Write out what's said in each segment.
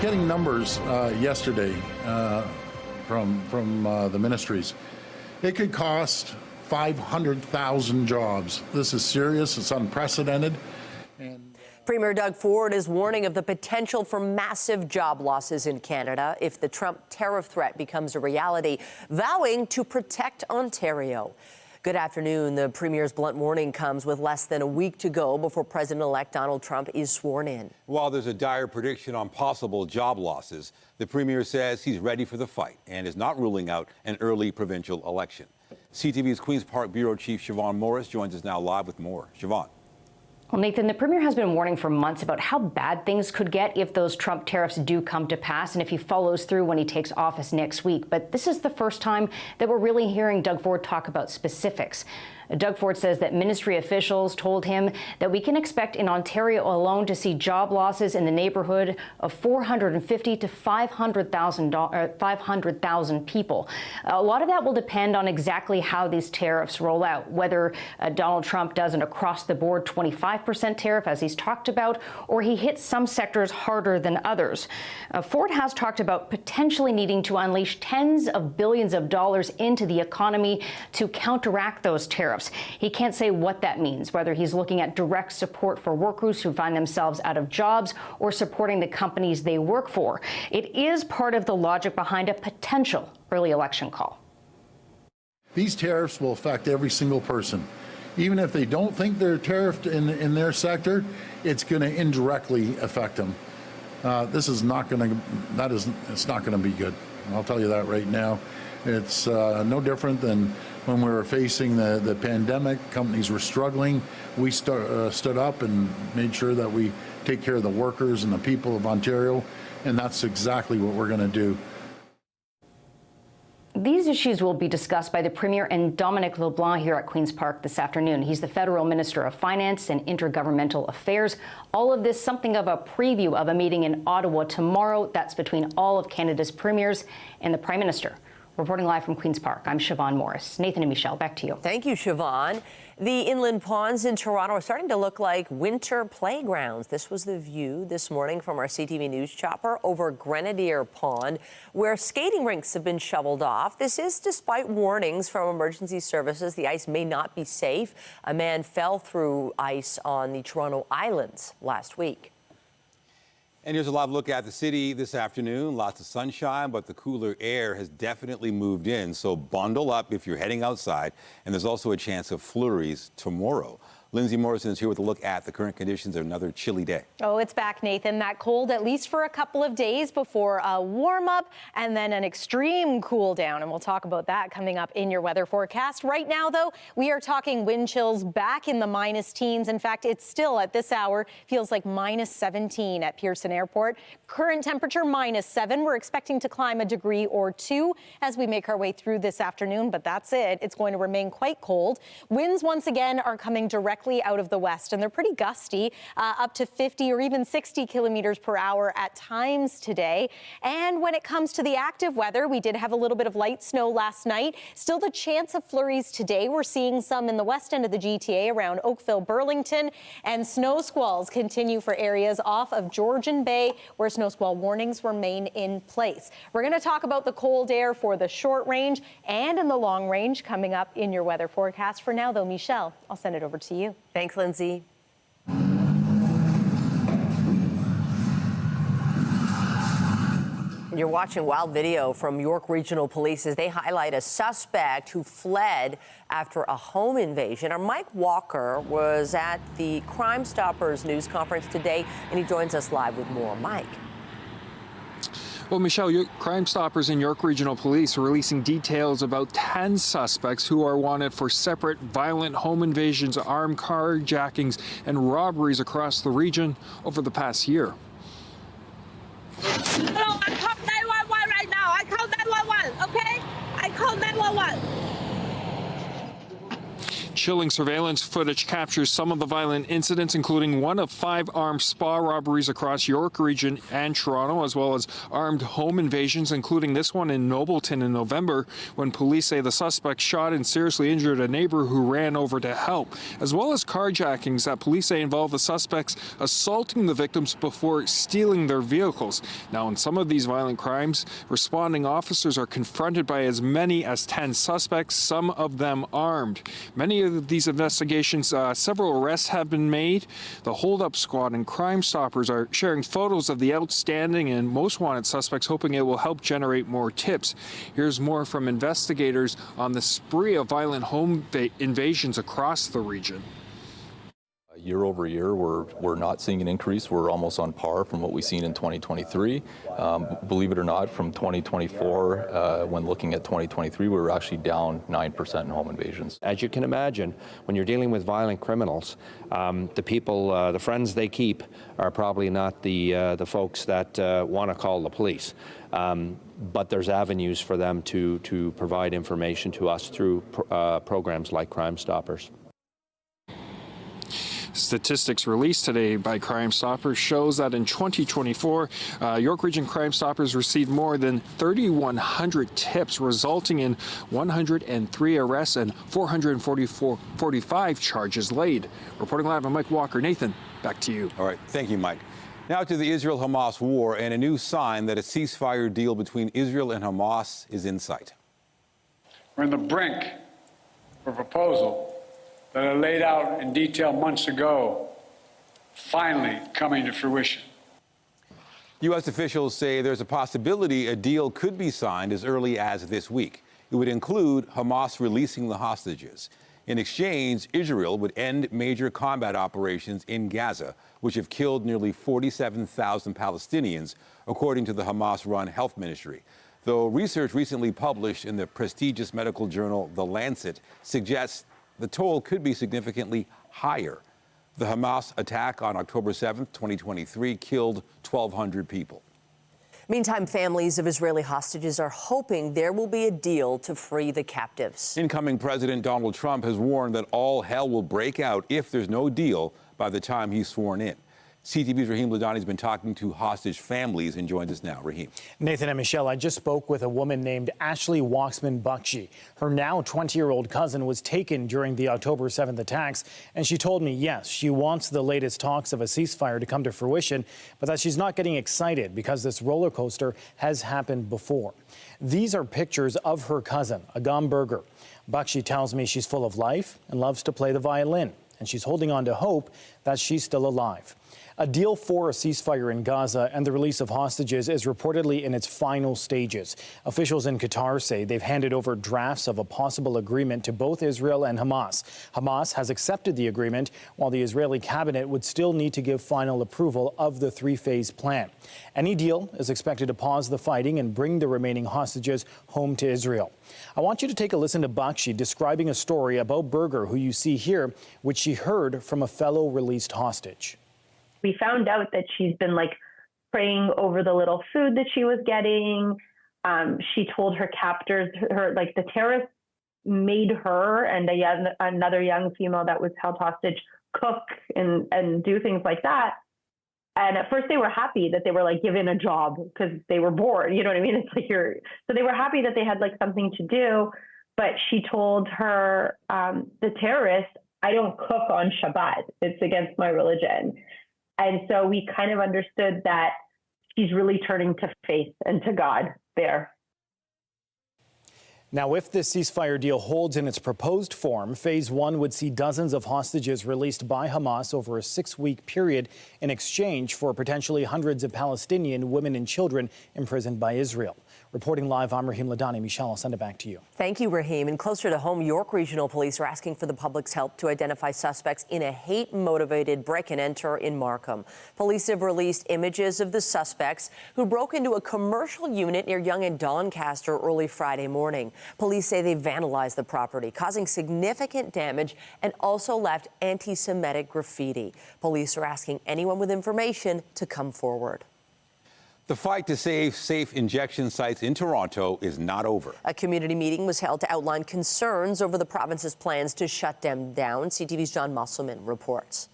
getting numbers yesterday from the ministries. It could cost 500,000 jobs. This is serious. It's unprecedented. Premier Doug Ford is warning of the potential for massive job losses in Canada if the Trump tariff threat becomes a reality, vowing to protect Ontario. Good afternoon. The Premier's blunt warning comes with less than a week to go before President-elect Donald Trump is sworn in. While there's a dire prediction on possible job losses, the Premier says he's ready for the fight and is not ruling out an early provincial election. CTV's Queen's Park Bureau Chief Siobhan Morris joins us now live with more. Siobhan. Well, Nathan, the Premier has been warning for months about how bad things could get if those Trump tariffs do come to pass and if he follows through when he takes office next week. But this is the first time that we're really hearing Doug Ford talk about specifics. Doug Ford says that ministry officials told him that we can expect in Ontario alone to see job losses in the neighborhood of 450 to 500,000 people. A lot of that will depend on exactly how these tariffs roll out, whether Donald Trump does an across-the-board 25% tariff, as he's talked about, or he hits some sectors harder than others. Ford has talked about potentially needing to unleash tens of billions of dollars into the economy to counteract those tariffs. He can't say what that means, whether he's looking at direct support for workers who find themselves out of jobs or supporting the companies they work for. It is part of the logic behind a potential early election call. These tariffs will affect every single person. Even if they don't think they're tariffed in their sector, it's going to indirectly affect them. It's not going to be good. I'll tell you that right now. It's no different than when we were facing the pandemic. Companies were struggling. We stood up and made sure that we take care of the workers and the people of Ontario, and that's exactly what we're going to do. These issues will be discussed by the Premier and Dominic LeBlanc here at Queen's Park this afternoon. He's the Federal Minister of Finance and Intergovernmental Affairs. All of this something of a preview of a meeting in Ottawa tomorrow. That's between all of Canada's premiers and the Prime Minister. Reporting live from Queen's Park, I'm Siobhan Morris. Nathan and Michelle, back to you. Thank you, Siobhan. The inland ponds in Toronto are starting to look like winter playgrounds. This was the view this morning from our CTV News chopper over Grenadier Pond, where skating rinks have been shoveled off. This is despite warnings from emergency services the ice may not be safe. A man fell through ice on the Toronto Islands last week. And here's a live look at the city this afternoon. Lots of sunshine, but the cooler air has definitely moved in. So bundle up if you're heading outside. And there's also a chance of flurries tomorrow. Lindsay Morrison is here with a look at the current conditions of another chilly day. Oh, it's back, Nathan. That cold, at least for a couple of days before a warm up and then an extreme cool down. And we'll talk about that coming up in your weather forecast. Right now, though, we are talking wind chills back in the minus teens. In fact, it's still at this hour feels like minus 17 at Pearson Airport. Current temperature minus 7. We're expecting to climb a degree or 2 as we make our way through this afternoon. But that's it. It's going to remain quite cold. Winds once again are coming directly out of the west, and they're pretty gusty, up to 50 or even 60 kilometers per hour at times today. And when it comes to the active weather, we did have a little bit of light snow last night. Still the chance of flurries today. We're seeing some in the west end of the GTA around Oakville, Burlington, and snow squalls continue for areas off of Georgian Bay where snow squall warnings remain in place. We're going to talk about the cold air for the short range and in the long range coming up in your weather forecast. For now, though, Michelle, I'll send it over to you. Thanks, Lindsay. You're watching wild video from York Regional Police as they highlight a suspect who fled after a home invasion. Our Mike Walker was at the Crime Stoppers news conference today, and he joins us live with more. Mike. Well, Michelle, Crime Stoppers and York Regional Police are releasing details about 10 suspects who are wanted for separate violent home invasions, armed carjackings, and robberies across the region over the past year. Hello, I called 911 right now. I called 911, okay? I called 911. Chilling surveillance footage captures some of the violent incidents, including one of 5 armed spa robberies across York Region and Toronto, as well as armed home invasions, including this one in Nobleton in November, when police say the suspect shot and seriously injured a neighbor who ran over to help, as well as carjackings that police say involve the suspects assaulting the victims before stealing their vehicles. Now, in some of these violent crimes, responding officers are confronted by as many as 10 suspects, some of them armed. Many of these investigations, several arrests have been made. The hold-up squad and Crime Stoppers are sharing photos of the outstanding and most wanted suspects, hoping it will help generate more tips. Here's more from investigators on the spree of violent home invasions across the region. Year over year, we're not seeing an increase. We're almost on par from what we've seen in 2023. Believe it or not, from 2024, when looking at 2023, we were actually down 9% in home invasions. As you can imagine, when you're dealing with violent criminals, the people, the friends they keep are probably not the folks that want to call the police. But there's avenues for them to provide information to us through programs like Crime Stoppers. Statistics released today by Crime Stoppers shows that in 2024, York Region Crime Stoppers received more than 3,100 tips, resulting in 103 arrests and 445 charges laid. Reporting live, I'm Mike Walker. Nathan, back to you. All right, thank you, Mike. Now to the Israel-Hamas war and a new sign that a ceasefire deal between Israel and Hamas is in sight. We're on the brink of a proposal that I laid out in detail months ago, finally coming to fruition. U.S. officials say there's a possibility a deal could be signed as early as this week. It would include Hamas releasing the hostages. In exchange, Israel would end major combat operations in Gaza, which have killed nearly 47,000 Palestinians, according to the Hamas-run health ministry. Though research recently published in the prestigious medical journal The Lancet suggests the toll could be significantly higher. The Hamas attack on October 7th, 2023, killed 1,200 people. Meantime, families of Israeli hostages are hoping there will be a deal to free the captives. Incoming President Donald Trump has warned that all hell will break out if there's no deal by the time he's sworn in. CTV's Raheem Ladani has been talking to hostage families and joins us now. Raheem. Nathan and Michelle, I just spoke with a woman named Ashley Waxman Bakshi. Her now 20-year-old cousin was taken during the October 7th attacks, and she told me, yes, she wants the latest talks of a ceasefire to come to fruition, but that she's not getting excited because this roller coaster has happened before. These are pictures of her cousin, Agam Berger. Bakshi tells me she's full of life and loves to play the violin, and she's holding on to hope that she's still alive. A deal for a ceasefire in Gaza and the release of hostages is reportedly in its final stages. Officials in Qatar say they've handed over drafts of a possible agreement to both Israel and Hamas. Hamas has accepted the agreement, while the Israeli cabinet would still need to give final approval of the 3-phase plan. Any deal is expected to pause the fighting and bring the remaining hostages home to Israel. I want you to take a listen to Bakshi describing a story about Berger, who you see here, which she heard from a fellow released hostage. We found out that she's been praying over the little food that she was getting. She told her captors, the terrorists made her and another young female that was held hostage cook and do things like that. And at first they were happy that they were given a job because they were bored. You know what I mean? So they were happy that they had something to do. But she told her, the terrorists, I don't cook on Shabbat. It's against my religion. And so we kind of understood that she's really turning to faith and to God there. Now, if this ceasefire deal holds in its proposed form, phase 1 would see dozens of hostages released by Hamas over a 6-week period in exchange for potentially hundreds of Palestinian women and children imprisoned by Israel. Reporting live, I'm Raheem Ladani. Michelle, I'll send it back to you. Thank you, Raheem. And closer to home, York Regional Police are asking for the public's help to identify suspects in a hate-motivated break-and-enter in Markham. Police have released images of the suspects who broke into a commercial unit near Yonge and Doncaster early Friday morning. Police say they vandalized the property, causing significant damage and also left anti-Semitic graffiti. Police are asking anyone with information to come forward. The fight to save safe injection sites in Toronto is not over. A community meeting was held to outline concerns over the province's plans to shut them down. CTV's John Musselman reports.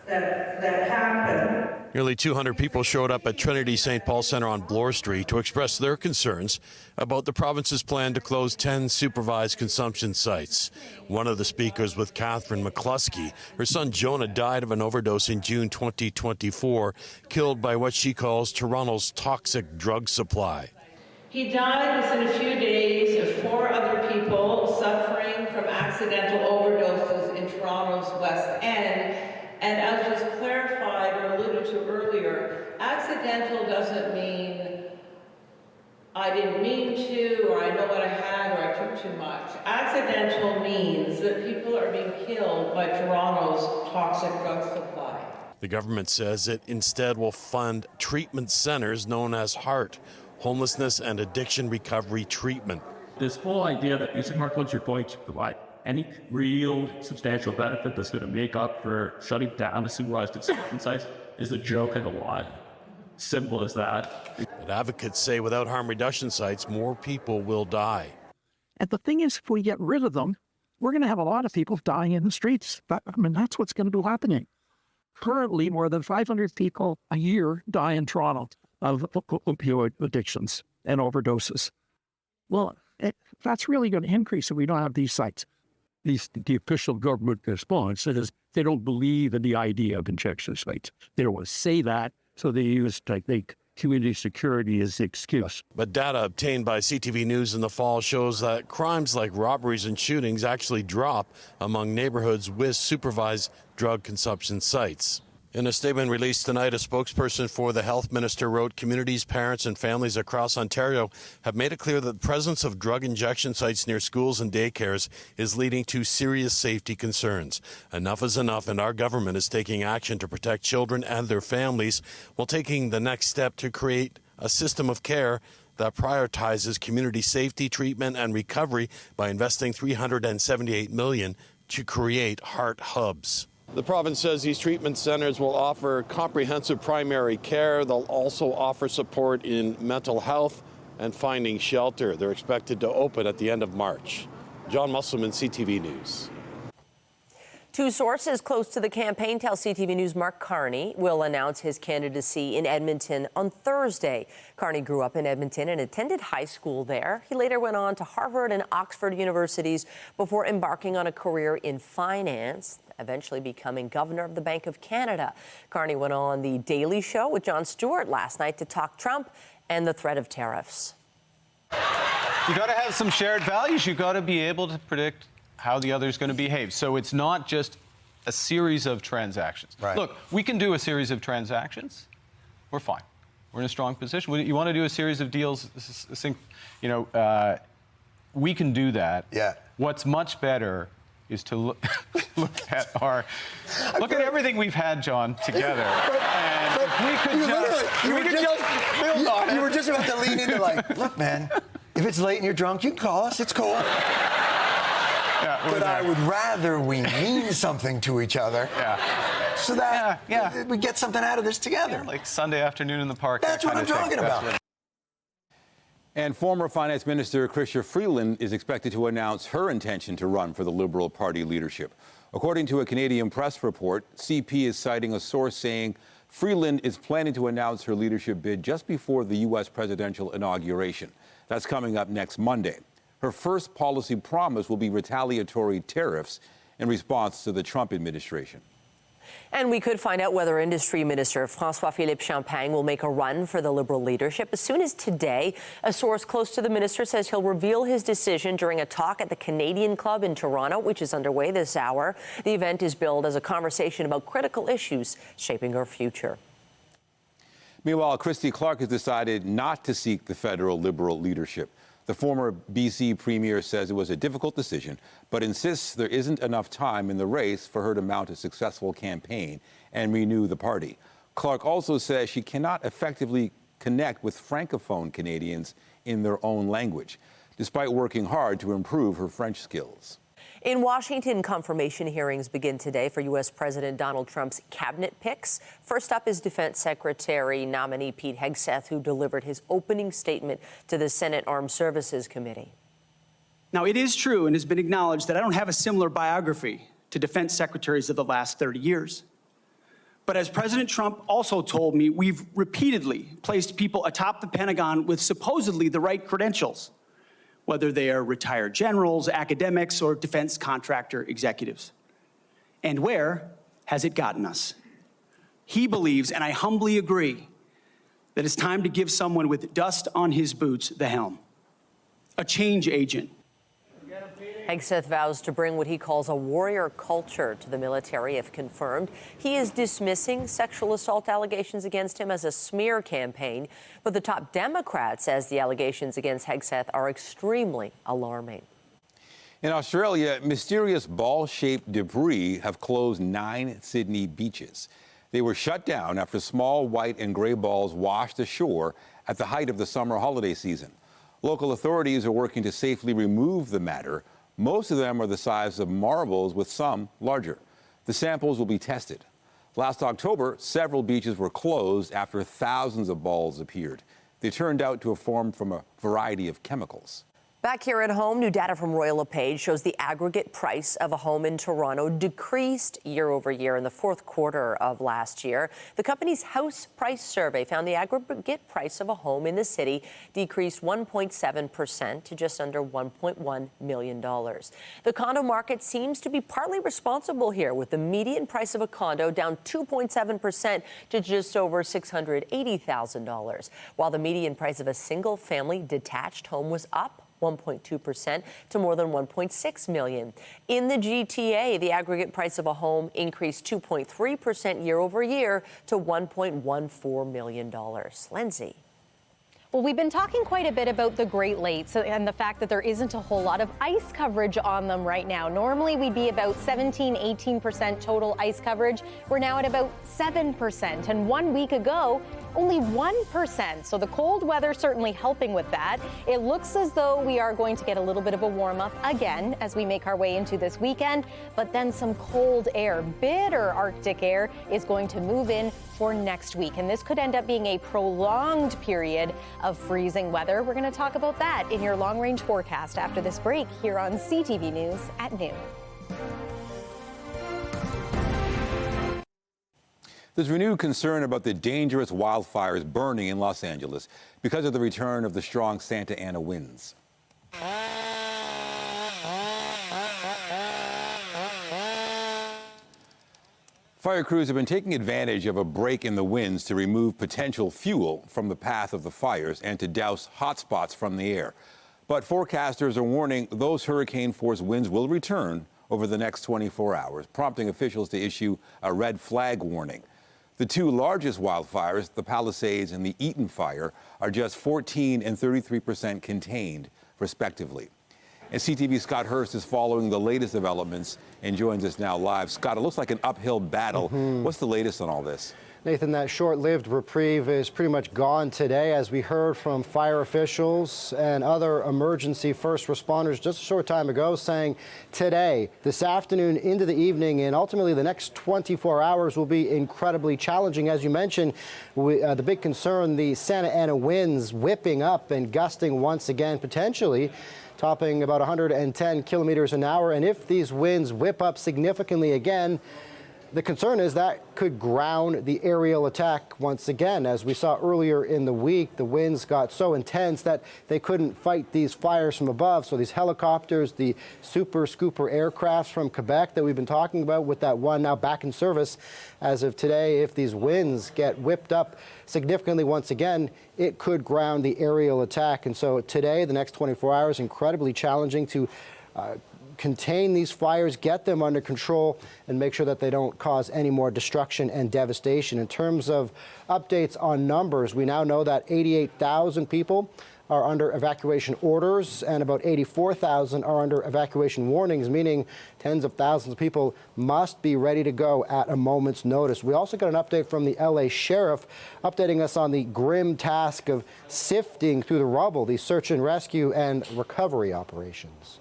That happened. Nearly 200 people showed up at Trinity St. Paul Centre on Bloor Street to express their concerns about the province's plan to close 10 supervised consumption sites. One of the speakers was Catherine McCluskey. Her son Jonah died of an overdose in June 2024, killed by what she calls Toronto's toxic drug supply. He died within a few days of 4 other people suffering from accidental overdoses in Toronto's West End. And as was clarified or alluded to earlier, accidental doesn't mean I didn't mean to, or I know what I had, or I took too much. Accidental means that people are being killed by Toronto's toxic drug supply. The government says it instead will fund treatment centres known as HART, Homelessness and Addiction Recovery Treatment. This whole idea that using narcotics are going to provide any real substantial benefit that's going to make up for shutting down the supervised consumption sites is a joke and a lie. Simple as that. But advocates say without harm reduction sites, more people will die. And the thing is, if we get rid of them, we're going to have a lot of people dying in the streets. That's what's going to be happening. Currently, more than 500 people a year die in Toronto of opioid addictions and overdoses. Well, that's really going to increase if we don't have these sites. The official government response is they don't believe in the idea of injection sites. They don't want to say that, so they use, I think, community security as the excuse. But data obtained by CTV News in the fall shows that crimes like robberies and shootings actually drop among neighborhoods with supervised drug consumption sites. In a statement released tonight, a spokesperson for the health minister wrote, communities, parents and families across Ontario have made it clear that the presence of drug injection sites near schools and daycares is leading to serious safety concerns. Enough is enough, and our government is taking action to protect children and their families while taking the next step to create a system of care that prioritizes community safety, treatment and recovery by investing $378 million to create HART hubs. The province says these treatment centres will offer comprehensive primary care. They'll also offer support in mental health and finding shelter. They're expected to open at the end of March. John Musselman, CTV News. 2 sources close to the campaign tell CTV News Mark Carney will announce his candidacy in Edmonton on Thursday. Carney grew up in Edmonton and attended high school there. He later went on to Harvard and Oxford universities before embarking on a career in finance, eventually becoming governor of the Bank of Canada. Carney went on The Daily Show with Jon Stewart last night to talk Trump and the threat of tariffs. You got to have some shared values. You got to be able to predict how the other's going to behave. So it's not just a series of transactions. Right. Look, we can do a series of transactions. We're fine. We're in a strong position. You want to do a series of deals, we can do that. Yeah. What's much better is to look at everything we've had, John, together. And if we could just build on it. You were just about to lean into look, man, if it's late and you're drunk, you can call us. It's cool. Yeah, but I would rather we mean something to each other. Yeah. So that we get something out of this together. Yeah, like Sunday afternoon in the park. That's what I'm talking about. And former Finance Minister Chrystia Freeland is expected to announce her intention to run for the Liberal Party leadership. According to a Canadian press report, CP is citing a source saying Freeland is planning to announce her leadership bid just before the U.S. presidential inauguration. That's coming up next Monday. Her first policy promise will be retaliatory tariffs in response to the Trump administration. And we could find out whether Industry Minister François-Philippe Champagne will make a run for the Liberal leadership as soon as today. A source close to the minister says he'll reveal his decision during a talk at the Canadian Club in Toronto, which is underway this hour. The event is billed as a conversation about critical issues shaping our future. Meanwhile, Christy Clark has decided not to seek the federal Liberal leadership. The former BC Premier says it was a difficult decision, but insists there isn't enough time in the race for her to mount a successful campaign and renew the party. Clark also says she cannot effectively connect with Francophone Canadians in their own language, despite working hard to improve her French skills. In Washington, confirmation hearings begin today for U.S. President Donald Trump's cabinet picks. First up is Defense Secretary nominee Pete Hegseth, who delivered his opening statement to the Senate Armed Services Committee. Now, it is true and has been acknowledged that I don't have a similar biography to defense secretaries of the last 30 years. But as President Trump also told me, we've repeatedly placed people atop the Pentagon with supposedly the right credentials, whether they are retired generals, academics, or defense contractor executives. And where has it gotten us? He believes, and I humbly agree, that it's time to give someone with dust on his boots the helm, a change agent. Hegseth vows to bring what he calls a warrior culture to the military if confirmed. He is dismissing sexual assault allegations against him as a smear campaign, but the top Democrat says the allegations against Hegseth are extremely alarming. In Australia, mysterious ball-shaped debris have closed 9 Sydney beaches. They were shut down after small white and gray balls washed ashore at the height of the summer holiday season. Local authorities are working to safely remove the matter. Most of them are the size of marbles, with some larger. The samples will be tested. Last October, several beaches were closed after thousands of balls appeared. They turned out to have formed from a variety of chemicals. Back here at home, new data from Royal LePage shows the aggregate price of a home in Toronto decreased year over year in the fourth quarter of last year. The company's house price survey found the aggregate price of a home in the city decreased 1.7% to just under $1.1 million. The condo market seems to be partly responsible here, with the median price of a condo down 2.7% to just over $680,000, while the median price of a single-family detached home was up 1.2% to more than $1.6 million. In the GTA, the aggregate price of a home increased 2.3% year over year to $1.14 million. Lindsay. Well, we've been talking quite a bit about the Great Lakes and the fact that there isn't a whole lot of ice coverage on them right now. Normally, we'd be about 17-18% total ice coverage. We're now at about 7%. And 1 week ago, only 1%. So the cold weather certainly helping with that. It looks as though we are going to get a little bit of a warm up again as we make our way into this weekend. But then some cold air, bitter Arctic air, is going to move in for next week. And this could end up being a prolonged period of freezing weather. We're going to talk about that in your long range forecast after this break here on CTV News at noon. There's renewed concern about the dangerous wildfires burning in Los Angeles because of the return of the strong Santa Ana winds. Fire crews have been taking advantage of a break in the winds to remove potential fuel from the path of the fires and to douse hotspots from the air. But forecasters are warning those hurricane-force winds will return over the next 24 hours, prompting officials to issue a red flag warning. The two largest wildfires, the Palisades and the Eaton fire, are just 14% and 33% contained, respectively. And CTV's Scott Hurst is following the latest developments and joins us now live. Scott, it looks like an uphill battle. What's the latest on all this? Nathan, that short-lived reprieve is pretty much gone today, as we heard from fire officials and other emergency first responders just a short time ago, saying today, this afternoon into the evening, and ultimately the next 24 hours will be incredibly challenging. As you mentioned, the big concern, the Santa Ana winds whipping up and gusting once again, potentially topping about 110 kilometers an hour. And if these winds whip up significantly again, the concern is that could ground the aerial attack once again. As we saw earlier in the week, the winds got so intense that they couldn't fight these fires from above. So these helicopters, the super scooper aircrafts from Quebec that we've been talking about, with that one now back in service as of today, if these winds get whipped up significantly once again, it could ground the aerial attack. And so today, the next 24 hours, incredibly challenging to contain these fires, get them under control, and make sure that they don't cause any more destruction and devastation. In terms of updates on numbers, we now know that 88,000 people are under evacuation orders and about 84,000 are under evacuation warnings, meaning tens of thousands of people must be ready to go at a moment's notice. We also got an update from the LA sheriff updating us on the grim task of sifting through the rubble, the search and rescue and recovery operations.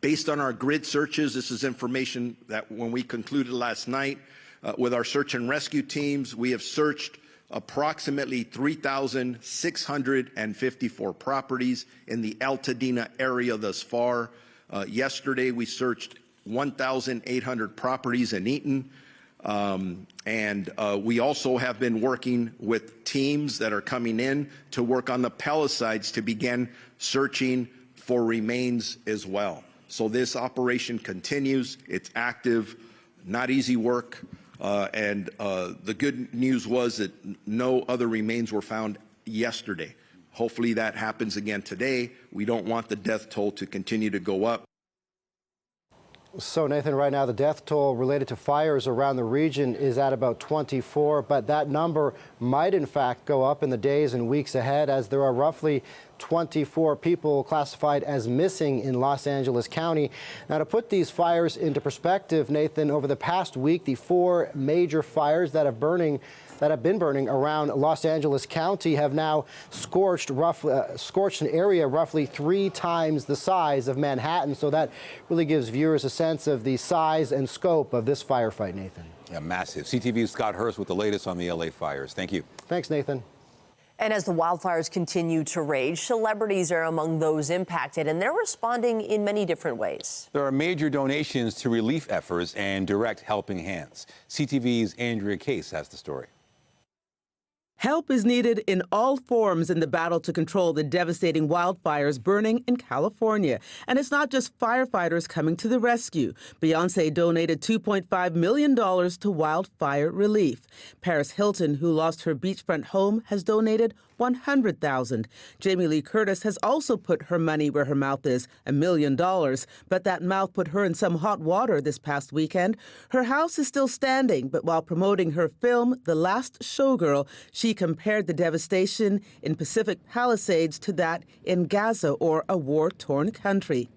Based on our grid searches, this is information that when we concluded last night with our search and rescue teams, we have searched approximately 3,654 properties in the Altadena area thus far. Yesterday, we searched 1,800 properties in Eaton. We also have been working with teams that are coming in to work on the Palisades to begin searching for remains as well. So this operation continues. It's active, not easy work. The good news was that no other remains were found yesterday. Hopefully that happens again today. We don't want the death toll to continue to go up. So, Nathan, right now the death toll related to fires around the region is at about 24, but that number might in fact go up in the days and weeks ahead, as there are roughly 24 people classified as missing in Los Angeles County. Now, to put these fires into perspective, Nathan, over the past week, the 4 major fires that have been burning around Los Angeles County have now scorched an area roughly 3 times the size of Manhattan. So that really gives viewers a sense of the size and scope of this firefight, Nathan. Yeah, massive. CTV's Scott Hurst with the latest on the LA fires. Thank you. Thanks, Nathan. And as the wildfires continue to rage, celebrities are among those impacted, and they're responding in many different ways. There are major donations to relief efforts and direct helping hands. CTV's Andrea Case has the story. Help is needed in all forms in the battle to control the devastating wildfires burning in California. And it's not just firefighters coming to the rescue. Beyoncé donated $2.5 million to wildfire relief. Paris Hilton, who lost her beachfront home, has donated $100,000. Jamie Lee Curtis has also put her money where her mouth is, $1 million. But that mouth put her in some hot water this past weekend. Her house is still standing, but while promoting her film, The Last Showgirl, she compared the devastation in Pacific Palisades to that in Gaza, or a war-torn country.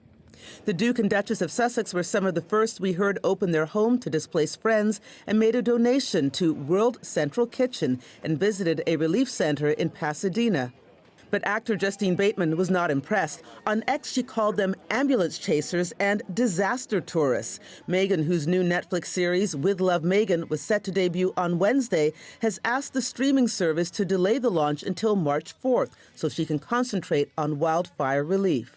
The Duke and Duchess of Sussex were some of the first we heard open their home to displaced friends and made a donation to World Central Kitchen and visited a relief center in Pasadena. But actor Justine Bateman was not impressed. On X, she called them ambulance chasers and disaster tourists. Meghan, whose new Netflix series, With Love Meghan, was set to debut on Wednesday, has asked the streaming service to delay the launch until March 4th so she can concentrate on wildfire relief.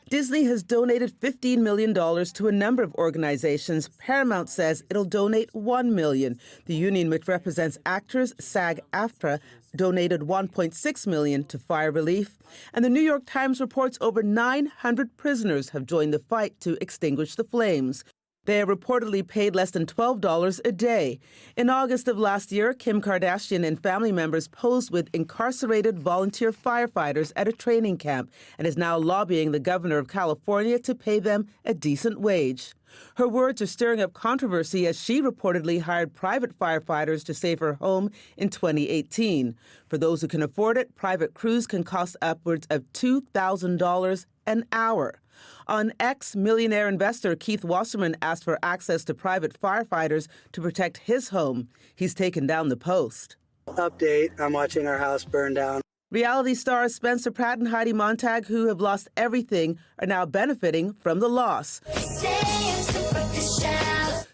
Disney has donated $15 million to a number of organizations. Paramount says it'll donate $1 million. The union, which represents actors, SAG-AFTRA, donated $1.6 million to fire relief. And the New York Times reports over 900 prisoners have joined the fight to extinguish the flames. They are reportedly paid less than $12 a day. In August of last year, Kim Kardashian and family members posed with incarcerated volunteer firefighters at a training camp and is now lobbying the governor of California to pay them a decent wage. Her words are stirring up controversy as she reportedly hired private firefighters to save her home in 2018. For those who can afford it, private crews can cost upwards of $2,000 an hour. On X, millionaire investor Keith Wasserman asked for access to private firefighters to protect his home. He's taken down the post. Update, I'm watching our house burn down. Reality stars Spencer Pratt and Heidi Montag, who have lost everything, are now benefiting from the loss.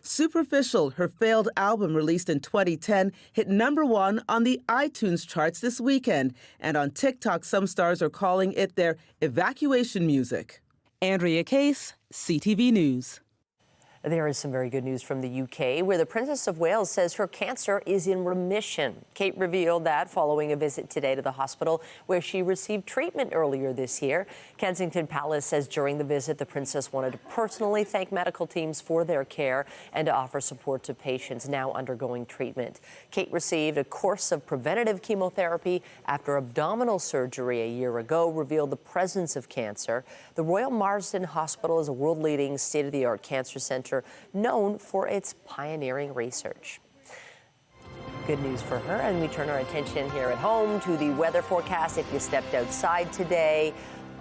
Superficial, her failed album released in 2010, hit #1 on the iTunes charts this weekend. And on TikTok, some stars are calling it their evacuation music. Andrea Case, CTV News. There is some very good news from the UK, where the Princess of Wales says her cancer is in remission. Kate revealed that following a visit today to the hospital where she received treatment earlier this year. Kensington Palace says during the visit, the princess wanted to personally thank medical teams for their care and to offer support to patients now undergoing treatment. Kate received a course of preventative chemotherapy after abdominal surgery a year ago revealed the presence of cancer. The Royal Marsden Hospital is a world-leading state-of-the-art cancer center known for its pioneering research. Good news for her, and we turn our attention here at home to the weather forecast. If you stepped outside today,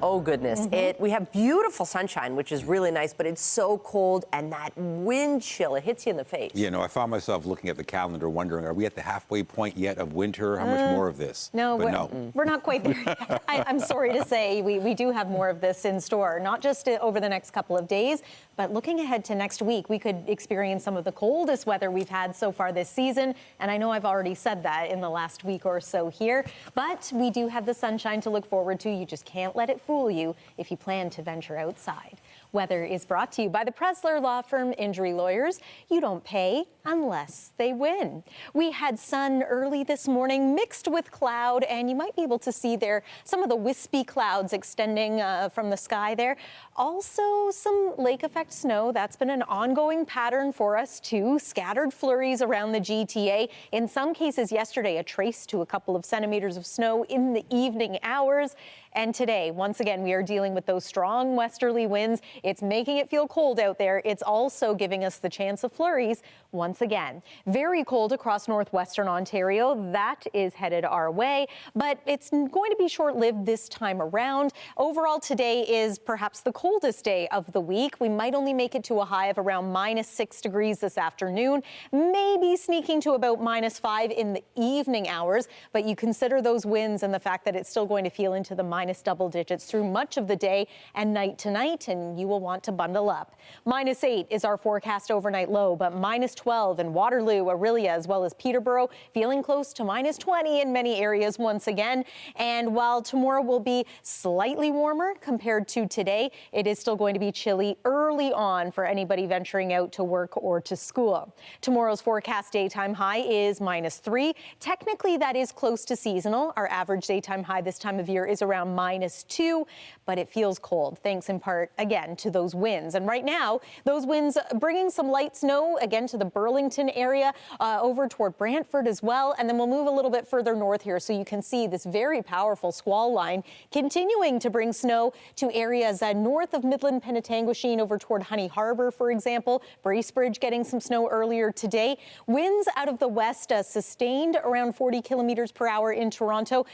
Oh, goodness. We have beautiful sunshine, which is really nice, but it's so cold, and that wind chill, it hits you in the face. You know, I found myself looking at the calendar wondering, are we at the halfway point yet of winter? How much more of this? No, But we're not quite there yet. I'm sorry to say we do have more of this in store, not just over the next couple of days, but looking ahead to next week, we could experience some of the coldest weather we've had so far this season. And I know I've already said that in the last week or so here, but we do have the sunshine to look forward to. You just can't let it fool you if you plan to venture outside. Weather is brought to you by the Pressler Law Firm Injury Lawyers. You don't pay unless they win. We had sun early this morning mixed with cloud, and you might be able to see there some of the wispy clouds extending from the sky there. Also some lake effect snow. That's been an ongoing pattern for us too. Scattered flurries around the GTA. In some cases yesterday, a trace to a couple of centimeters of snow in the evening hours. And today, once again, we are dealing with those strong westerly winds. It's making it feel cold out there. It's also giving us the chance of flurries once again. Very cold across northwestern Ontario. That is headed our way, but it's going to be short-lived this time around. Overall, today is perhaps the coldest day of the week. We might only make it to a high of around -6 degrees this afternoon, maybe sneaking to about -5 in the evening hours. But you consider those winds and the fact that it's still going to feel into the minus double digits through much of the day and night tonight, and you will want to bundle up. -8 is our forecast overnight low, but -12 in Waterloo, Orillia, as well as Peterborough, feeling close to -20 in many areas once again. And while tomorrow will be slightly warmer compared to today, it is still going to be chilly early on for anybody venturing out to work or to school. Tomorrow's forecast daytime high is -3. Technically, that is close to seasonal. Our average daytime high this time of year is around -2, but it feels cold, thanks in part, again, to those winds. And right now, those winds bringing some light snow, again, to the Burlington area, over toward Brantford as well. And then we'll move a little bit further north here so you can see this very powerful squall line continuing to bring snow to areas north of Midland, Penetanguishene, over toward Honey Harbor, for example. Bracebridge getting some snow earlier today. Winds out of the west sustained around 40 kilometers per hour in Toronto.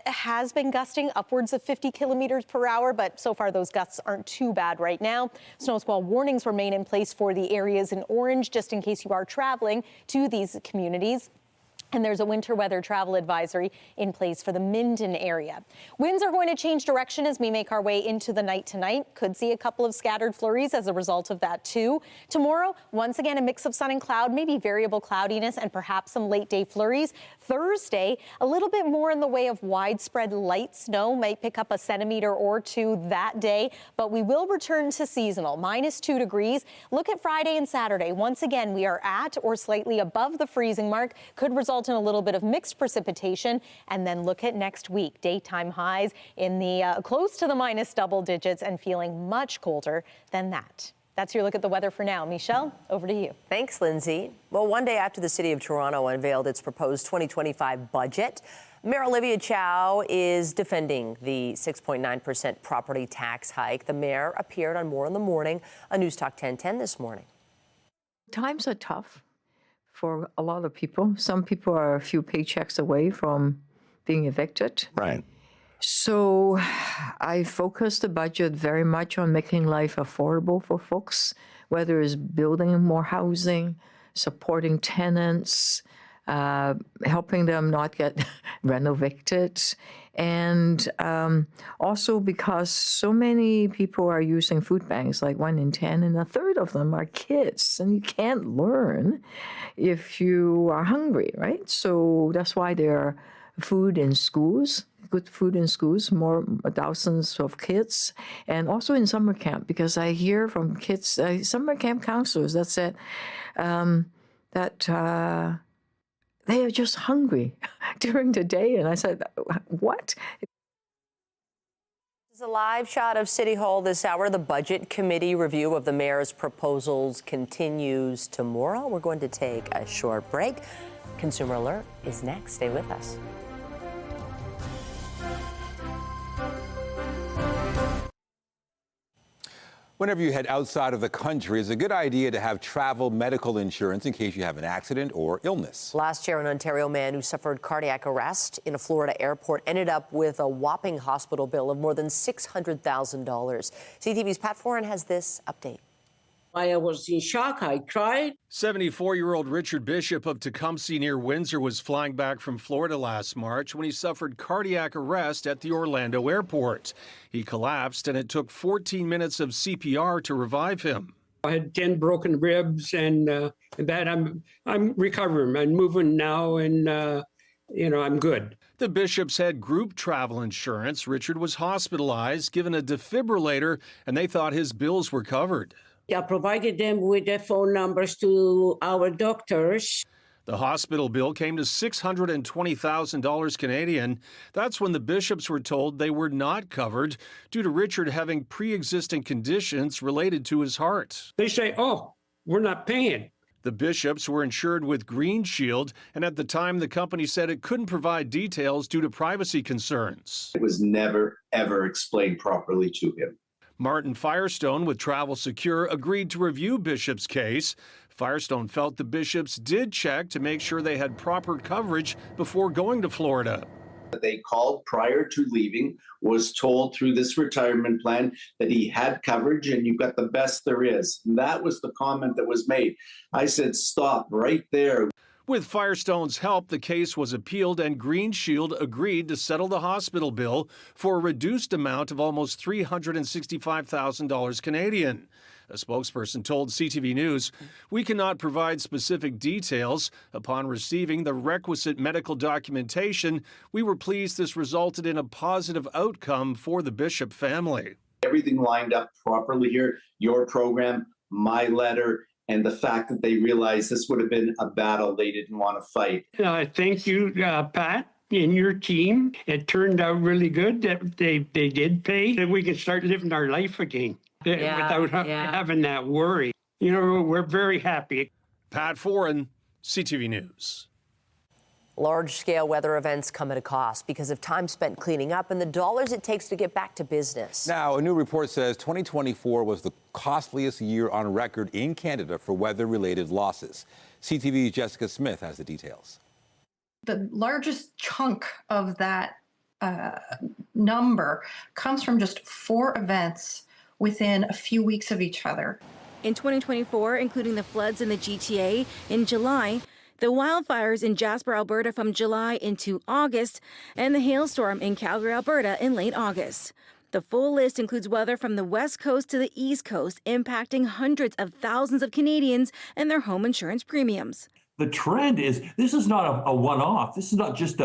Has been gusting upwards of 50 kilometers per hour, but so far those gusts aren't too bad right now. Snow squall warnings remain in place for the areas in orange, just in case you are traveling to these communities. And there's a winter weather travel advisory in place for the Minden area. Winds are going to change direction as we make our way into the night tonight. Could see a couple of scattered flurries as a result of that too. Tomorrow, once again, a mix of sun and cloud, maybe variable cloudiness and perhaps some late day flurries. Thursday, a little bit more in the way of widespread light snow, might pick up a centimeter or two that day, but we will return to seasonal, -2 degrees. Look at Friday and Saturday. Once again, we are at or slightly above the freezing mark, could result in a little bit of mixed precipitation. And then look at next week, daytime highs in the close to the minus double digits and feeling much colder than that. That's your look at the weather for now. Michelle, over to you. Thanks, Lindsay. Well, one day after the City of Toronto unveiled its proposed 2025 budget, Mayor Olivia Chow is defending the 6.9% property tax hike. The mayor appeared on More in the Morning, a News Talk 1010 this morning. Times are tough for a lot of people. Some people are a few paychecks away from being evicted. Right. So I focused the budget very much on making life affordable for folks, whether it's building more housing, supporting tenants, helping them not get renovated. And also because so many people are using food banks, like 1 in 10, and a third of them are kids, and you can't learn if you are hungry, right? So that's why there are food in schools, good food in schools, more thousands of kids, and also in summer camp, because I hear from kids, summer camp counselors that said that they are just hungry during the day. And I said, what? This is a live shot of City Hall this hour. The Budget Committee review of the mayor's proposals continues tomorrow. We're going to take a short break. Consumer Alert is next. Stay with us. Whenever you head outside of the country, it's a good idea to have travel medical insurance in case you have an accident or illness. Last year, an Ontario man who suffered cardiac arrest in a Florida airport ended up with a whopping hospital bill of more than $600,000. CTV's Pat Foran has this update. I was in shock. I cried. 74-year-old Richard Bishop of Tecumseh near Windsor was flying back from Florida last March when he suffered cardiac arrest at the Orlando airport. He collapsed, and it took 14 minutes of CPR to revive him. I had 10 broken ribs, and that I'm recovering. I'm moving now, and I'm good. The Bishops had group travel insurance. Richard was hospitalized, given a defibrillator, and they thought his bills were covered. I provided them with the phone numbers to our doctors. The hospital bill came to $620,000 Canadian. That's when the Bishops were told they were not covered due to Richard having pre-existing conditions related to his heart. They say, oh, we're not paying. The Bishops were insured with Green Shield, and at the time the company said it couldn't provide details due to privacy concerns. It was never, ever explained properly to him. Martin Firestone with Travel Secure agreed to review Bishop's case. Firestone felt the Bishops did check to make sure they had proper coverage before going to Florida. They called prior to leaving, was told through this retirement plan that he had coverage and you got the best there is. And that was the comment that was made. I said, stop right there. With Firestone's help, the case was appealed and Green Shield agreed to settle the hospital bill for a reduced amount of almost $365,000 Canadian. A spokesperson told CTV News, "We cannot provide specific details. Upon receiving the requisite medical documentation, we were pleased this resulted in a positive outcome for the Bishop family." Everything lined up properly here, your program, my letter, and the fact that they realized this would have been a battle they didn't want to fight. Thank you, Pat, and your team. It turned out really good that they did pay, that we could start living our life again without having that worry. We're very happy. Pat Foran, CTV News. Large-scale weather events come at a cost because of time spent cleaning up and the dollars it takes to get back to business. Now, a new report says 2024 was the costliest year on record in Canada for weather-related losses. CTV's Jessica Smith has the details. The largest chunk of that number comes from just 4 events within a few weeks of each other. In 2024, including the floods in the GTA in July, the wildfires in Jasper, Alberta from July into August, and the hailstorm in Calgary, Alberta in late August. The full list includes weather from the West Coast to the East Coast, impacting hundreds of thousands of Canadians and their home insurance premiums. The trend is, this is not a one-off. This is not just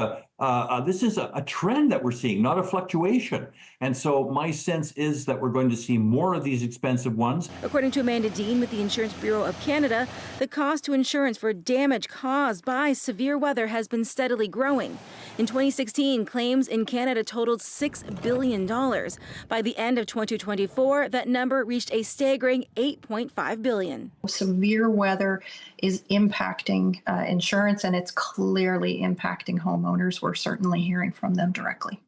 this is a trend that we're seeing, not a fluctuation. And so my sense is that we're going to see more of these expensive ones. According to Amanda Dean with the Insurance Bureau of Canada, the cost to insurance for damage caused by severe weather has been steadily growing. In 2016, claims in Canada totaled $6 billion. By the end of 2024, that number reached a staggering $8.5 billion. Severe weather is impacting insurance, and it's clearly impacting homeowners. We're certainly hearing from them directly.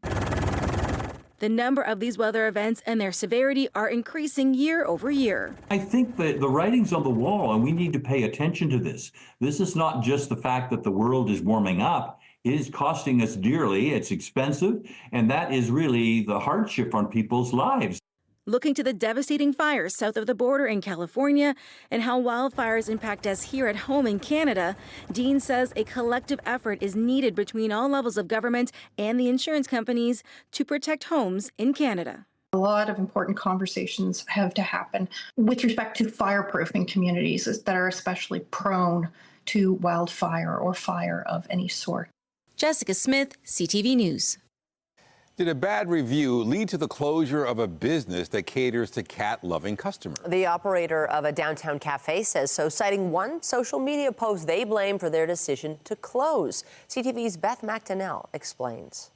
The number of these weather events and their severity are increasing year over year. I think that the writing's on the wall, and we need to pay attention to this. This is not just the fact that the world is warming up. It is costing us dearly. It's expensive, and that is really the hardship on people's lives. Looking to the devastating fires south of the border in California and how wildfires impact us here at home in Canada, Dean says a collective effort is needed between all levels of government and the insurance companies to protect homes in Canada. A lot of important conversations have to happen with respect to fireproofing communities that are especially prone to wildfire or fire of any sort. Jessica Smith, CTV News. Did a bad review lead to the closure of a business that caters to cat-loving customers? The operator of a downtown cafe says so, citing one social media post they blame for their decision to close. CTV's Beth McDonnell explains.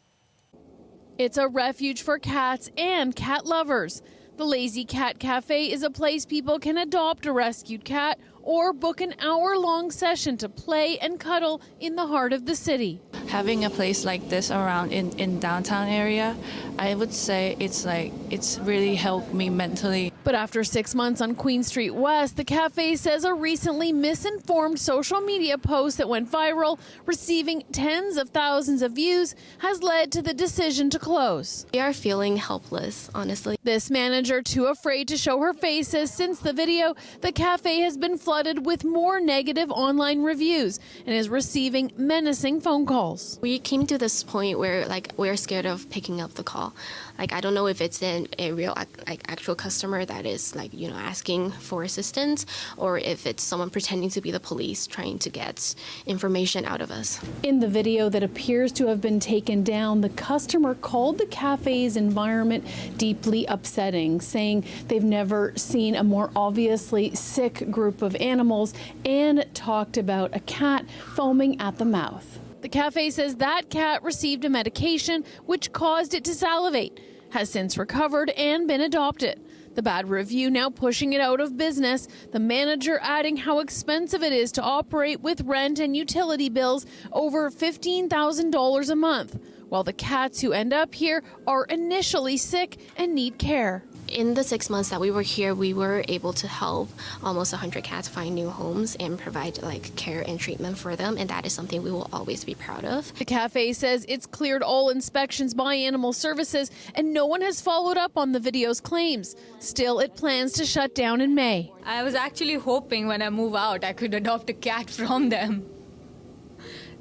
It's a refuge for cats and cat lovers. The Lazy Cat Cafe is a place people can adopt a rescued cat or book an hour-long session to play and cuddle in the heart of the city. Having a place like this around in downtown area, I would say it's really helped me mentally. But after 6 months on Queen Street West, the cafe says a recently misinformed social media post that went viral, receiving tens of thousands of views, has led to the decision to close. We are feeling helpless, honestly. This manager, too afraid to show her face, says since the video, the cafe has been flooded with more negative online reviews and is receiving menacing phone calls. We came to this point where we're scared of picking up the call. I don't know if it's a real actual customer that is asking for assistance, or if it's someone pretending to be the police trying to get information out of us. In the video that appears to have been taken down, the customer called the cafe's environment deeply upsetting, saying they've never seen a more obviously sick group of animals, and talked about a cat foaming at the mouth. The cafe says that cat received a medication which caused it to salivate, has since recovered and been adopted. The bad review now pushing it out of business, the manager adding how expensive it is to operate with rent and utility bills over $15,000 a month, while the cats who end up here are initially sick and need care. In the 6 months that we were here, we were able to help almost 100 cats find new homes and provide care and treatment for them, and that is something we will always be proud of. The cafe says it's cleared all inspections by Animal Services and no one has followed up on the video's claims. Still, it plans to shut down in May. I was actually hoping when I move out I could adopt a cat from them.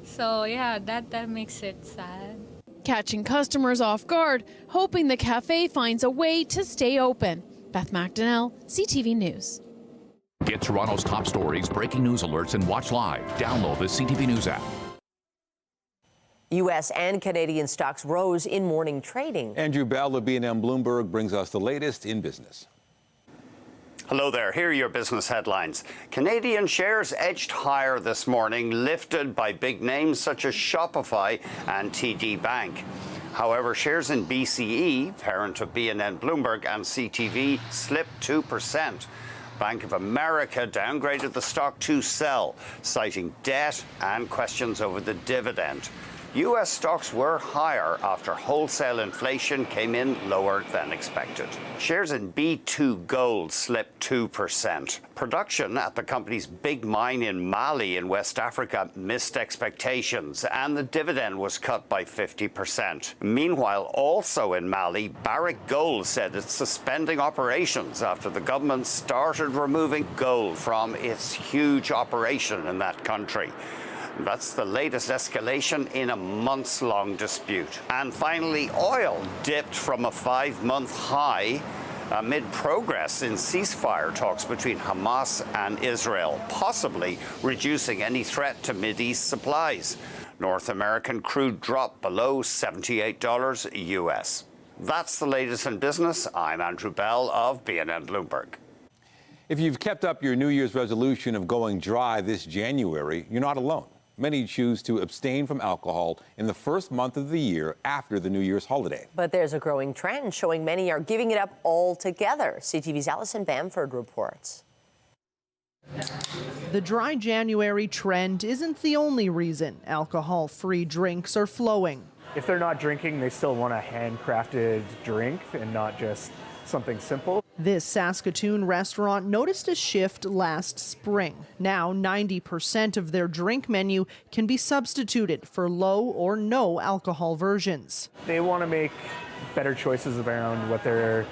So yeah, that makes it sad. Catching customers off guard, hoping the cafe finds a way to stay open. Beth McDonnell, CTV News. Get Toronto's top stories, breaking news alerts, and watch live. Download the CTV News app. U.S. and Canadian stocks rose in morning trading. Andrew Bell of B&M Bloomberg brings us the latest in business. Hello there. Here are your business headlines. Canadian shares edged higher this morning, lifted by big names such as Shopify and TD Bank. However, shares in BCE, parent of B&M Bloomberg and CTV, slipped 2%. Bank of America downgraded the stock to sell, citing debt and questions over the dividend. U.S. stocks were higher after wholesale inflation came in lower than expected. Shares in B2 Gold slipped 2%. Production at the company's big mine in Mali in West Africa missed expectations, and the dividend was cut by 50%. Meanwhile, also in Mali, Barrick Gold said it's suspending operations after the government started removing gold from its huge operation in that country. That's the latest escalation in a months-long dispute. And finally, oil dipped from a 5-month high amid progress in ceasefire talks between Hamas and Israel, possibly reducing any threat to Mideast supplies. North American crude dropped below $78 US. That's the latest in business. I'm Andrew Bell of B&M Bloomberg. If you've kept up your New Year's resolution of going dry this January, you're not alone. Many choose to abstain from alcohol in the first month of the year after the New Year's holiday. But there's a growing trend showing many are giving it up altogether. CTV's Allison Bamford reports. The dry January trend isn't the only reason alcohol-free drinks are flowing. If they're not drinking, they still want a handcrafted drink and not just something simple. This Saskatoon restaurant noticed a shift last spring. Now 90% of their drink menu can be substituted for low or no alcohol versions. They want to make better choices around what they're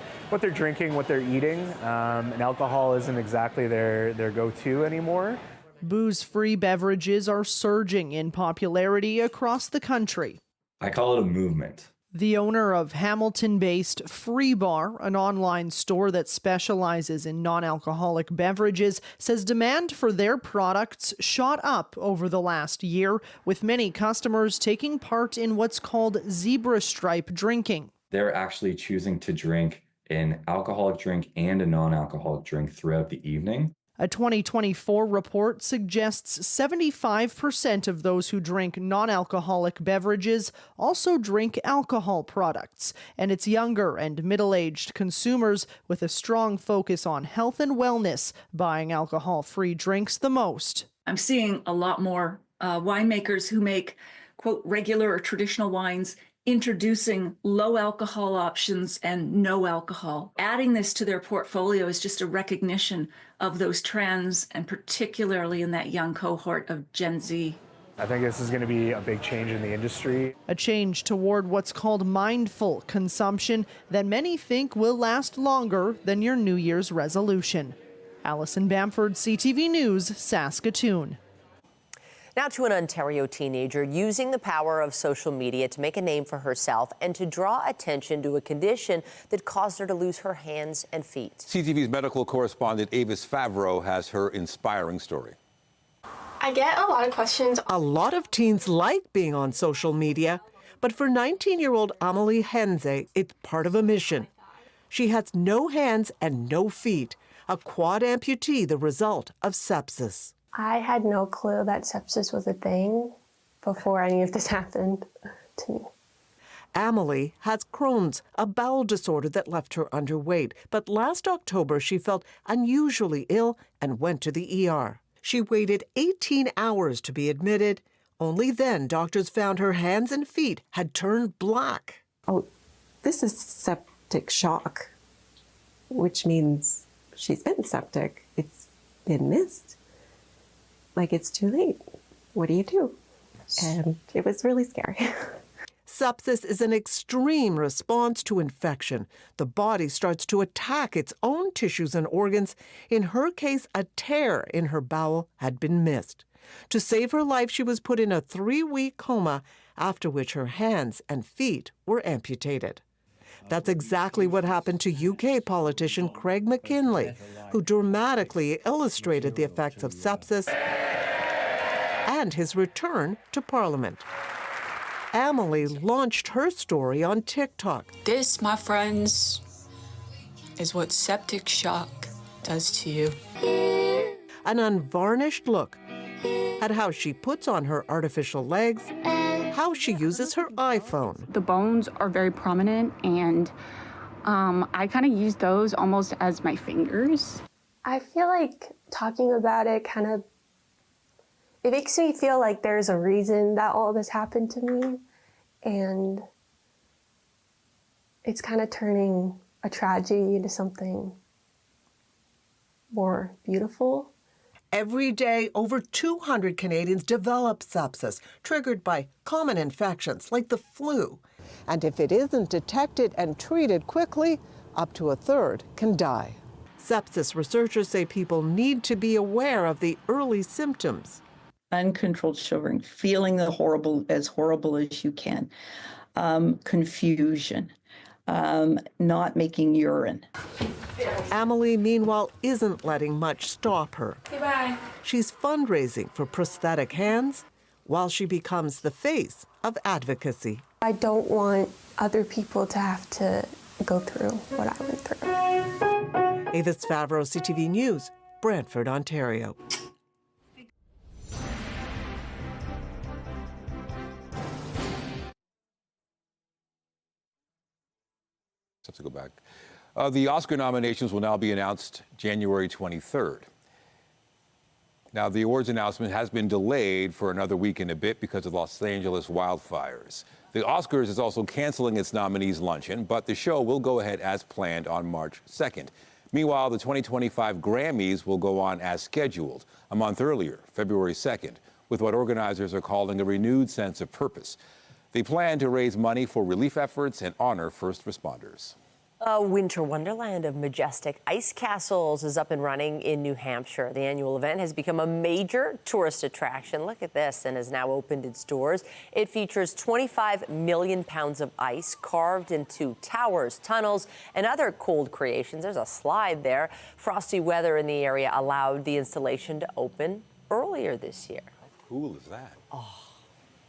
drinking, what they're eating, and alcohol isn't exactly their go-to anymore. Booze-free beverages are surging in popularity across the country. I call it a movement. The owner of Hamilton-based Free Bar, an online store that specializes in non-alcoholic beverages, says demand for their products shot up over the last year, with many customers taking part in what's called zebra stripe drinking. They're actually choosing to drink an alcoholic drink and a non-alcoholic drink throughout the evening. A 2024 report suggests 75% of those who drink non-alcoholic beverages also drink alcohol products, and it's younger and middle-aged consumers with a strong focus on health and wellness buying alcohol-free drinks the most. I'm seeing a lot more winemakers who make quote, regular or traditional wines, introducing low alcohol options and no alcohol. Adding this to their portfolio is just a recognition of those trends, and particularly in that young cohort of Gen Z. I think this is going to be a big change in the industry. A change toward what's called mindful consumption that many think will last longer than your New Year's resolution. Allison Bamford, CTV News, Saskatoon. Now to an Ontario teenager using the power of social media to make a name for herself and to draw attention to a condition that caused her to lose her hands and feet. CTV's medical correspondent Avis Favreau has her inspiring story. I get a lot of questions. A lot of teens like being on social media, but for 19-year-old Amelie Henze, it's part of a mission. She has no hands and no feet, a quad amputee, the result of sepsis. I had no clue that sepsis was a thing before any of this happened to me. Amelie has Crohn's, a bowel disorder that left her underweight, but last October she felt unusually ill and went to the ER. She waited 18 hours to be admitted. Only then doctors found her hands and feet had turned black. Oh, this is septic shock, which means she's been septic. It's been missed. Like, it's too late. What do you do? And it was really scary. Sepsis is an extreme response to infection. The body starts to attack its own tissues and organs. In her case, a tear in her bowel had been missed. To save her life, she was put in a 3-week coma, after which her hands and feet were amputated. That's exactly what happened to UK politician Craig McKinley, who dramatically illustrated the effects of sepsis and his return to Parliament. Amelie launched her story on TikTok. This, my friends, is what septic shock does to you. An unvarnished look at how she puts on her artificial legs, how she uses her iPhone. The bones are very prominent, and I kind of use those almost as my fingers. I feel like talking about it it makes me feel like there's a reason that all this happened to me, and it's kind of turning a tragedy into something more beautiful. Every day, over 200 Canadians develop sepsis, triggered by common infections like the flu. And if it isn't detected and treated quickly, up to a third can die. Sepsis researchers say people need to be aware of the early symptoms. Uncontrolled shivering, feeling as horrible as you can, confusion, not making urine. Amelie, meanwhile, isn't letting much stop her. Goodbye. She's fundraising for prosthetic hands while she becomes the face of advocacy. I don't want other people to have to go through what I went through. Avis Favreau, CTV News, Brantford, Ontario. Have to go back. The Oscar nominations will now be announced January 23rd. Now, the awards announcement has been delayed for another week and a bit because of Los Angeles wildfires. The Oscars is also canceling its nominees luncheon, but the show will go ahead as planned on March 2nd. Meanwhile, the 2025 Grammys will go on as scheduled a month earlier, February 2nd, with what organizers are calling a renewed sense of purpose. They plan to raise money for relief efforts and honor first responders. A winter wonderland of majestic ice castles is up and running in New Hampshire. The annual event has become a major tourist attraction. Look at this, and has now opened its doors. It features 25 million pounds of ice carved into towers, tunnels, and other cold creations. There's a slide there. Frosty weather in the area allowed the installation to open earlier this year. How cool is that? Oh,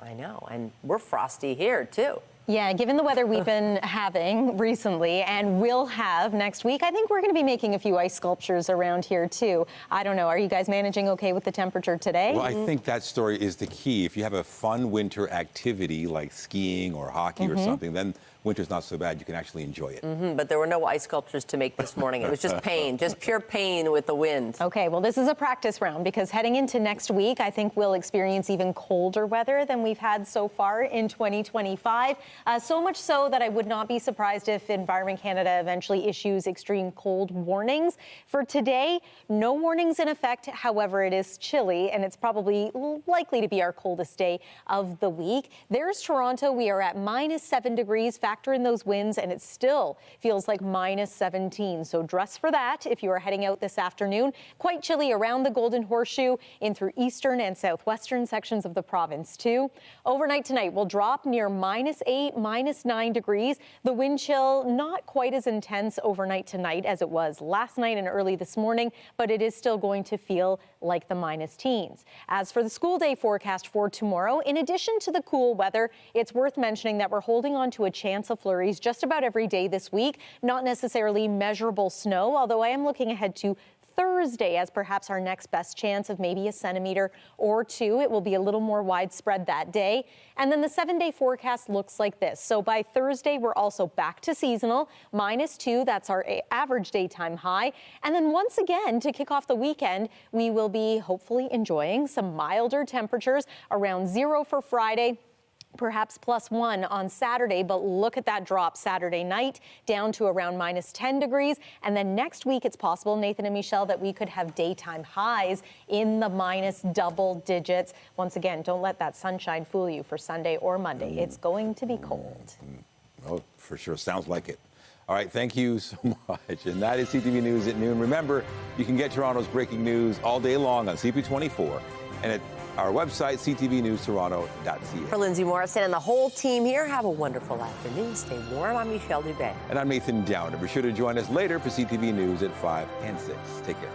I know, and we're frosty here, too. Yeah, given the weather we've been having recently and will have next week, I think we're going to be making a few ice sculptures around here, too. I don't know. Are you guys managing okay with the temperature today? Well, I think that story is the key. If you have a fun winter activity like skiing or hockey or something, then winter's not so bad. You can actually enjoy it. But there were no ice sculptures to make this morning. It was just pain, just pure pain with the wind. Okay, well, this is a practice round because heading into next week, I think we'll experience even colder weather than we've had so far in 2025. So much so that I would not be surprised if Environment Canada eventually issues extreme cold warnings. For today, no warnings in effect. However, it is chilly and it's probably likely to be our coldest day of the week. There's Toronto. We are at -7 degrees. Factor in those winds and it still feels like -17. So dress for that if you are heading out this afternoon. Quite chilly around the Golden Horseshoe in through eastern and southwestern sections of the province too. Overnight tonight will drop near -8, -9 degrees. The wind chill not quite as intense overnight tonight as it was last night and early this morning, but it is still going to feel like the -teens. As for the school day forecast for tomorrow, in addition to the cool weather, it's worth mentioning that we're holding on to a chance of flurries just about every day this week. Not necessarily measurable snow, although I am looking ahead to Thursday as perhaps our next best chance of maybe a centimeter or two. It will be a little more widespread that day. And then the 7-day forecast looks like this. So by Thursday, we're also back to seasonal, -2. That's our average daytime high. And then once again, to kick off the weekend, we will be hopefully enjoying some milder temperatures around 0 for Friday. Perhaps +1 on Saturday, but look at that drop Saturday night down to around -10 degrees. And then next week, it's possible, Nathan and Michelle, that we could have daytime highs in the -double digits. Once again, don't let that sunshine fool you for Sunday or Monday. It's going to be cold. Oh, for sure. Sounds like it. All right, thank you so much. And that is CTV News at noon. Remember, you can get Toronto's breaking news all day long on CP24 and at our website, ctvnewstoronto.ca. For Lindsay Morrison and the whole team here, have a wonderful afternoon. Stay warm. I'm Michelle Dubé. And I'm Nathan Downer. Be sure to join us later for CTV News at 5 and 6. Take care.